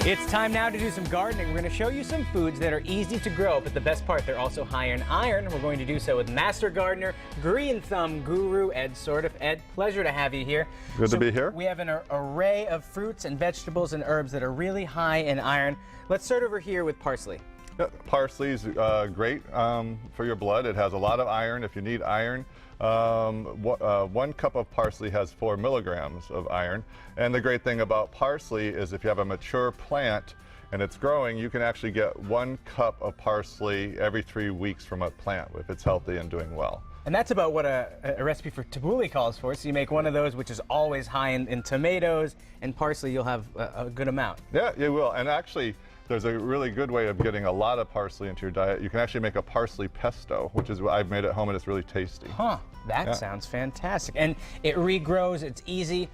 It's time now to do some gardening. We're going to show you some foods that are easy to grow, but the best part, they're also high in iron. We're going to do so with master gardener, green thumb guru, Ed Sordiff. Ed, pleasure to have you here. Good to be here. We have an array of fruits and vegetables and herbs that are really high in iron. Let's start over here with parsley. Yeah, parsley is great for your blood. It has a lot of iron. If you need iron, 1 cup of parsley has 4 milligrams of iron. And the great thing about parsley is if you have a mature plant and it's growing, you can actually get 1 cup of parsley every 3 weeks from a plant if it's healthy and doing well. And that's about what a recipe for tabbouleh calls for. So you make one of those, which is always high in tomatoes and parsley. You'll have a good amount. Yeah, you will. And actually, there's a really good way of getting a lot of parsley into your diet. You can actually make a parsley pesto, which is what I've made at home, and it's really tasty. Huh, that sounds fantastic. And it regrows, it's easy.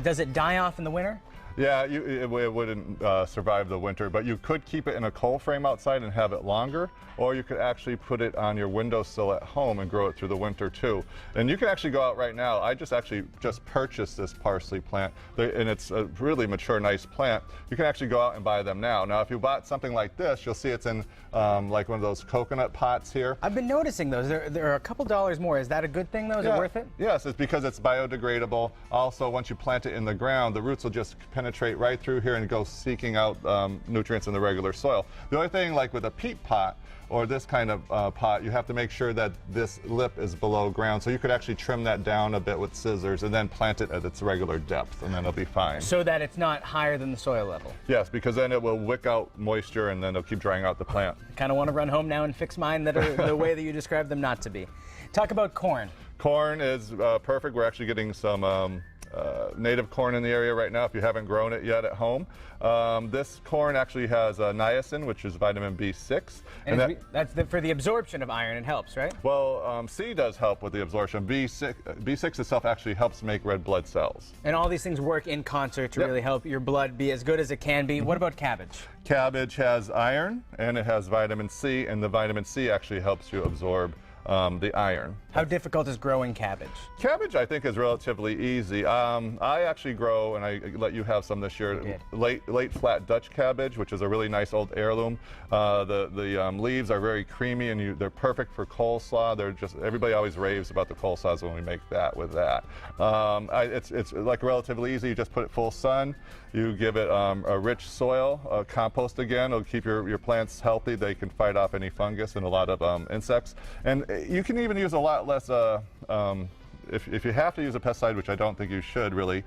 Does it die off in the winter? Yeah, it wouldn't survive the winter, but you could keep it in a cold frame outside and have it longer, or you could actually put it on your windowsill at home and grow it through the winter too. And you can actually go out right now. I just purchased this parsley plant, and it's a really mature, nice plant. You can actually go out and buy them now. Now, if you bought something like this, you'll see it's in like one of those coconut pots here. I've been noticing those. They're a couple dollars more. Is that a good thing though? Is it worth it? Yes, it's because it's biodegradable. Also, once you plant it in the ground, the roots will just penetrate right through here and go seeking out nutrients in the regular soil. The only thing, like with a peat pot or this kind of pot, you have to make sure that this lip is below ground. So you could actually trim that down a bit with scissors and then plant it at its regular depth, and then it'll be fine. So that it's not higher than the soil level? Yes, because then it will wick out moisture and then it'll keep drying out the plant. I kind of want to run home now and fix mine that are the way that you described them not to be. Talk about corn. Corn is perfect. We're actually getting some native corn in the area right now if you haven't grown it yet at home. This corn actually has niacin, which is vitamin B6. And that's for the absorption of iron. It helps, right? Well, C does help with the absorption. B6 itself actually helps make red blood cells. And all these things work in concert to really help your blood be as good as it can be. What about cabbage? Cabbage has iron and it has vitamin C, and the vitamin C actually helps you absorb the iron. How difficult is growing cabbage? Cabbage, I think, is relatively easy. I actually grow, and I let you have some this year, late flat Dutch cabbage, which is a really nice old heirloom. The leaves are very creamy, and they're perfect for coleslaw. Everybody always raves about the coleslaws when we make that with that. It's like relatively easy. You just put it full sun. You give it a rich soil, compost again. It'll keep your plants healthy. They can fight off any fungus and a lot of insects. And you can even use a lot less, if you have to use a pesticide, which I don't think you should really,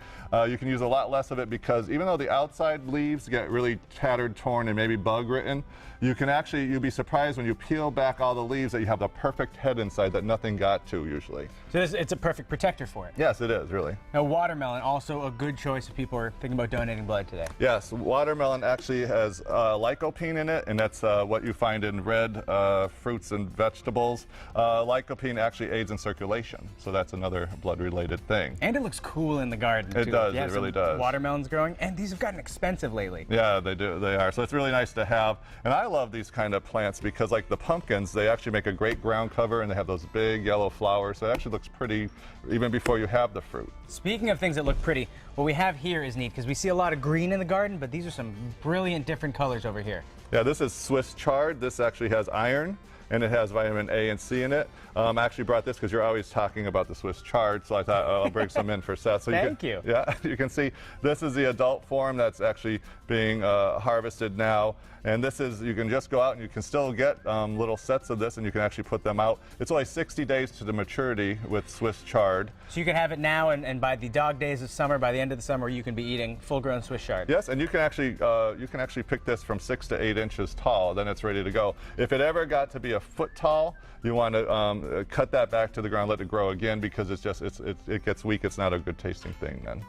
you can use a lot less of it, because even though the outside leaves get really tattered, torn, and maybe bug-ridden, you'll be surprised when you peel back all the leaves that you have the perfect head inside that nothing got to usually. So it's a perfect protector for it. Yes, it is, really. Now, watermelon, also a good choice if people are thinking about donating blood today. Yes, watermelon actually has lycopene in it, and that's what you find in red fruits and vegetables. Lycopene actually aids in circulation, so that's another blood-related thing. And it looks cool in the garden, too. It does, it really does. Watermelons growing, and these have gotten expensive lately. Yeah, they do, they are. So it's really nice to have. And I love these kind of plants because, like the pumpkins, they actually make a great ground cover, and they have those big yellow flowers, so it actually looks pretty even before you have the fruit. Speaking of things that look pretty, what we have here is neat, because we see a lot of green in the garden, but these are some brilliant different colors over here. Yeah, this is Swiss chard. This actually has iron, and it has vitamin A and C in it. I actually brought this because you're always talking about the Swiss chard, so I thought I'll bring some in for Seth. So Thank you. Yeah, you can see this is the adult form that's actually being harvested now. And this is, you can just go out and you can still get little sets of this, and you can actually put them out. It's only 60 days to the maturity with Swiss chard. So you can have it now, and by the dog days of summer, by the end of the summer, you can be eating full-grown Swiss chard. Yes, and you can actually pick this from 6 to 8 inches tall. Then it's ready to go. If it ever got to be a foot tall, you want to cut that back to the ground, let it grow again, because it gets weak. It's not a good tasting thing then.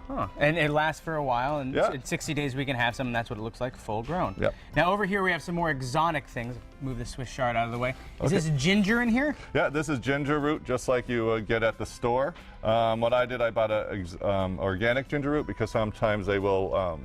Huh. And it lasts for a while, and in 60 days we can have some, and that's what it looks like, full grown. Yep. Now over here we have some more exotic things. Move the Swiss chard out of the way. Is this ginger in here? Yeah, this is ginger root, just like you get at the store. What I did, I bought an organic ginger root, because sometimes they will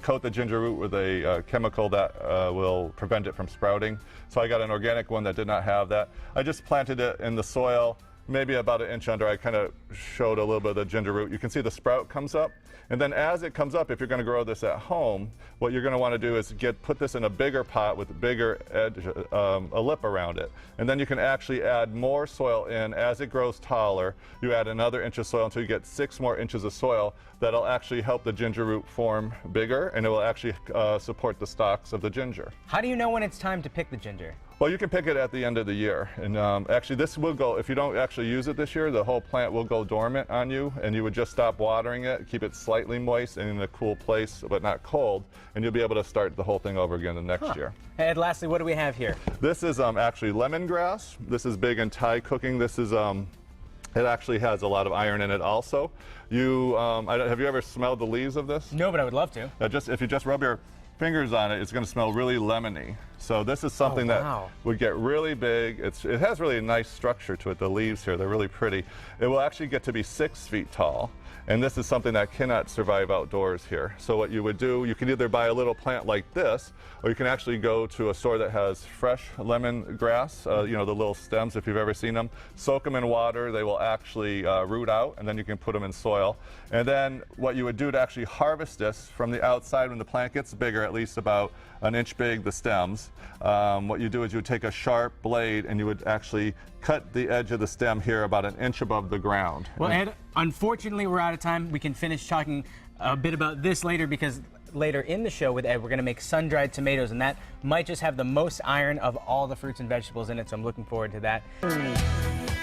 coat the ginger root with a chemical that will prevent it from sprouting. So I got an organic one that did not have that. I just planted it in the soil, maybe about an inch under. I kind of showed a little bit of the ginger root. You can see the sprout comes up. And then as it comes up, if you're going to grow this at home, what you're going to want to do is put this in a bigger pot with a bigger edge, a lip around it. And then you can actually add more soil in. As it grows taller, you add another inch of soil until you get 6 more inches of soil. That'll actually help the ginger root form bigger, and it will actually support the stalks of the ginger. How do you know when it's time to pick the ginger? Well, you can pick it at the end of the year. And actually this will go, if you don't actually use it this year, the whole plant will go dormant on you, and you would just stop watering it, keep it slightly moist and in a cool place, but not cold, and you'll be able to start the whole thing over again the next year. And lastly, what do we have here? This is actually lemongrass. This is big in Thai cooking. This is, it actually has a lot of iron in it also. Have you ever smelled the leaves of this? No, but I would love to. If you just rub your fingers on it, it's going to smell really lemony. So this is something that would get really big. It has really a nice structure to it. The leaves here, they're really pretty. It will actually get to be 6 feet tall. And this is something that cannot survive outdoors here. So what you would do, you can either buy a little plant like this, or you can actually go to a store that has fresh lemongrass, you know, the little stems, if you've ever seen them. Soak them in water, they will actually root out, and then you can put them in soil. And then what you would do to actually harvest this from the outside, when the plant gets bigger, at least about an inch big, the stems, what you do is you would take a sharp blade and you would actually cut the edge of the stem here about an inch above the ground. Well, Ed, unfortunately we're out of time. We can finish talking a bit about this later, because later in the show with Ed, we're going to make sun-dried tomatoes, and that might just have the most iron of all the fruits and vegetables in it, so I'm looking forward to that.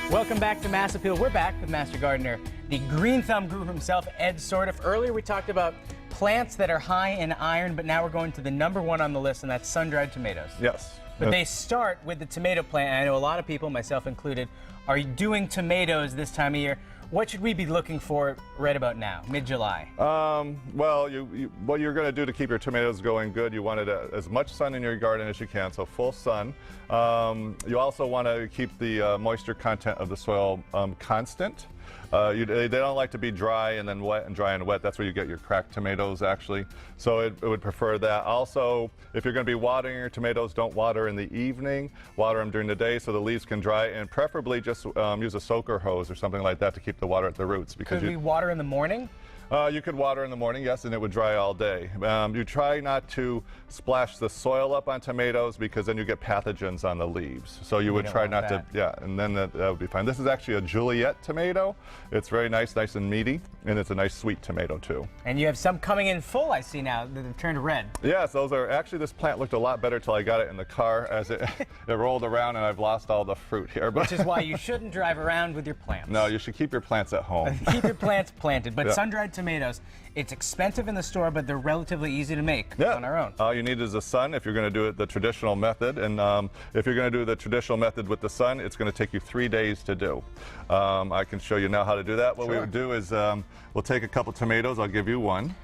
Welcome back to Mass Appeal. We're back with Master Gardener, the green thumb guru himself, Ed Sordiff. Earlier we talked about plants that are high in iron, but now we're going to the #1 on the list, and that's sun-dried tomatoes. Yes. But they start with the tomato plant, and I know a lot of people, myself included, are doing tomatoes this time of year. What should we be looking for right about now, mid-July? Well, what you're going to do to keep your tomatoes going good, you want as much sun in your garden as you can, so full sun. You also want to keep the moisture content of the soil constant. They don't like to be dry and then wet and dry and wet. That's where you get your cracked tomatoes, actually. So it would prefer that. Also, if you're going to be watering your tomatoes, don't water in the evening. Water them during the day so the leaves can dry, and preferably just use a soaker hose or something like that to keep the water at the roots. Because Could we water in the morning? You could water in the morning, yes, and it would dry all day. You try not to splash the soil up on tomatoes, because then you get pathogens on the leaves. So you would try not to, yeah, and then that would be fine. This is actually a Juliet tomato. It's very nice and meaty, and it's a nice sweet tomato too. And you have some coming in full, I see now, that have turned red. Yes, those are, actually this plant looked a lot better till I got it in the car as it rolled around, and I've lost all the fruit here. Which is why you shouldn't drive around with your plants. No, you should keep your plants at home. Keep your plants planted, but sun-dried tomatoes, it's expensive in the store, but they're relatively easy to make on our own. All you need is the sun if you're going to do it the traditional method, and if you're going to do the traditional method with the sun, it's going to take you 3 days to do. I can show you now how to do that. What we would do is we'll take a couple tomatoes. I'll give you one.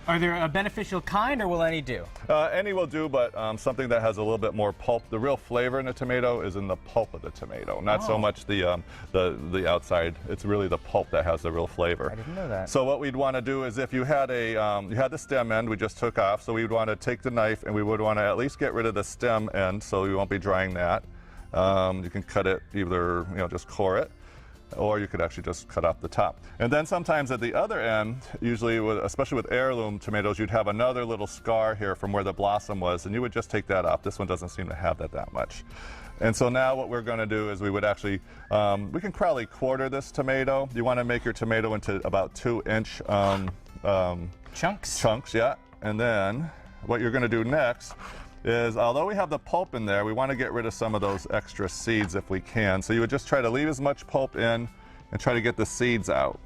Are there a beneficial kind, or will any do? Any will do, but something that has a little bit more pulp. The real flavor in a tomato is in the pulp of the tomato, not so much the outside. It's really the pulp that has the real flavor. I didn't know that. So what we'd want to do is, if you had you had the stem end we just took off, so we'd want to take the knife and we would want to at least get rid of the stem end, so we won't be drying that. You can cut it, either just core it, or you could actually just cut off the top. And then sometimes at the other end, usually especially with heirloom tomatoes, you'd have another little scar here from where the blossom was, and you would just take that off. This one doesn't seem to have that much. And so now what we're going to do is we would actually, we can probably quarter this tomato. You want to make your tomato into about 2-inch chunks. Chunks, yeah. And then what you're going to do next is, although we have the pulp in there, we want to get rid of some of those extra seeds if we can. So you would just try to leave as much pulp in and try to get the seeds out.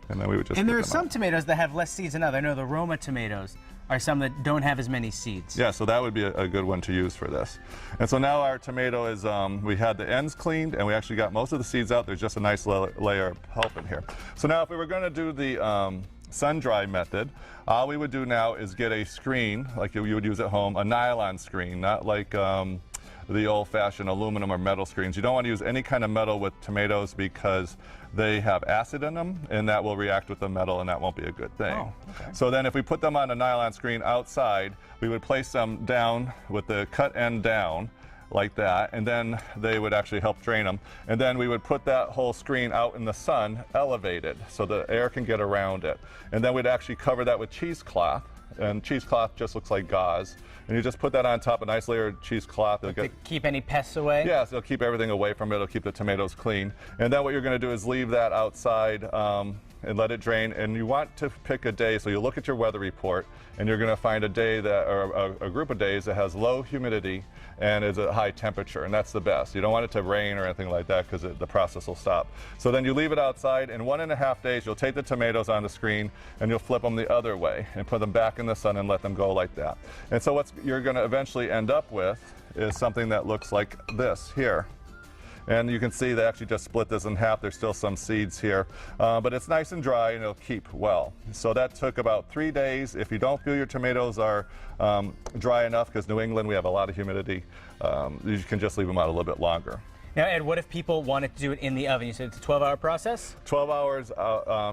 And then we would just And there are some tomatoes that have less seeds than others. I know the Roma tomatoes are some that don't have as many seeds. Yeah, so that would be a good one to use for this. And so now our tomato is, we had the ends cleaned and we actually got most of the seeds out. There's just a nice layer of pulp in here. So now if we were going to do the sun-dry method, all we would do now is get a screen, like you would use at home, a nylon screen, not like the old-fashioned aluminum or metal screens. You don't want to use any kind of metal with tomatoes because they have acid in them, and that will react with the metal, and that won't be a good thing. Oh, okay. So then if we put them on a nylon screen outside, we would place them down with the cut end down, like that, and then they would actually help drain them. And then we would put that whole screen out in the sun, elevated, so the air can get around it. And then we'd actually cover that with cheesecloth, and cheesecloth just looks like gauze. And you just put that on top, a nice layer of cheesecloth. To keep any pests away? Yes, it'll keep everything away from it. It'll keep the tomatoes clean. And then what you're going to do is leave that outside and let it drain. And you want to pick a day, so you look at your weather report, and you're going to find a day that, or a group of days that has low humidity and is a high temperature, and that's the best. You don't want it to rain or anything like that because the process will stop. So then you leave it outside. In 1.5 days, you'll take the tomatoes on the screen and you'll flip them the other way and put them back in the sun and let them go like that. And so what you're going to eventually end up with is something that looks like this here. And you can see they actually just split this in half. There's still some seeds here, but it's nice and dry and it'll keep well. So that took about 3 days. If you don't feel your tomatoes are dry enough, because New England, we have a lot of humidity, you can just leave them out a little bit longer. Now, Ed, what if people wanted to do it in the oven? You said it's a 12-hour process? 12 hours,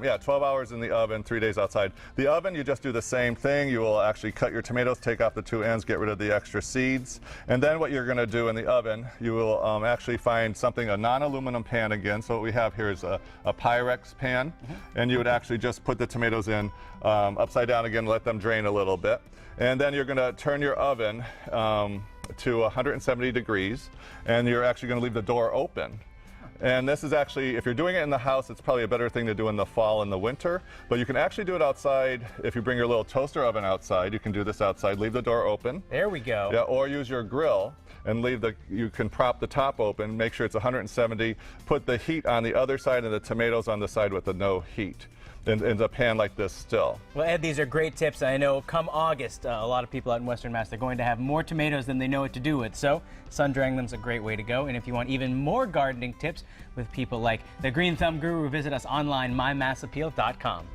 yeah, 12 hours in the oven, 3 days outside. The oven, you just do the same thing. You will actually cut your tomatoes, take off the 2 ends, get rid of the extra seeds. And then what you're going to do in the oven, you will actually find something, a non-aluminum pan again. So what we have here is a Pyrex pan. And you would actually just put the tomatoes in upside down again, let them drain a little bit. And then you're going to turn your oven to 170 degrees, and you're actually going to leave the door open. And this is actually, if you're doing it in the house, it's probably a better thing to do in the fall and the winter, but you can actually do it outside. If you bring your little toaster oven outside, you can do this outside, leave the door open. There we go. Yeah, or use your grill and you can prop the top open, make sure it's 170, put the heat on the other side and the tomatoes on the side with the no heat. In a pan like this still. Well, Ed, these are great tips. I know come August, a lot of people out in Western Mass are going to have more tomatoes than they know what to do with. So sun drying them is a great way to go. And if you want even more gardening tips with people like the Green Thumb Guru, visit us online, mymassappeal.com.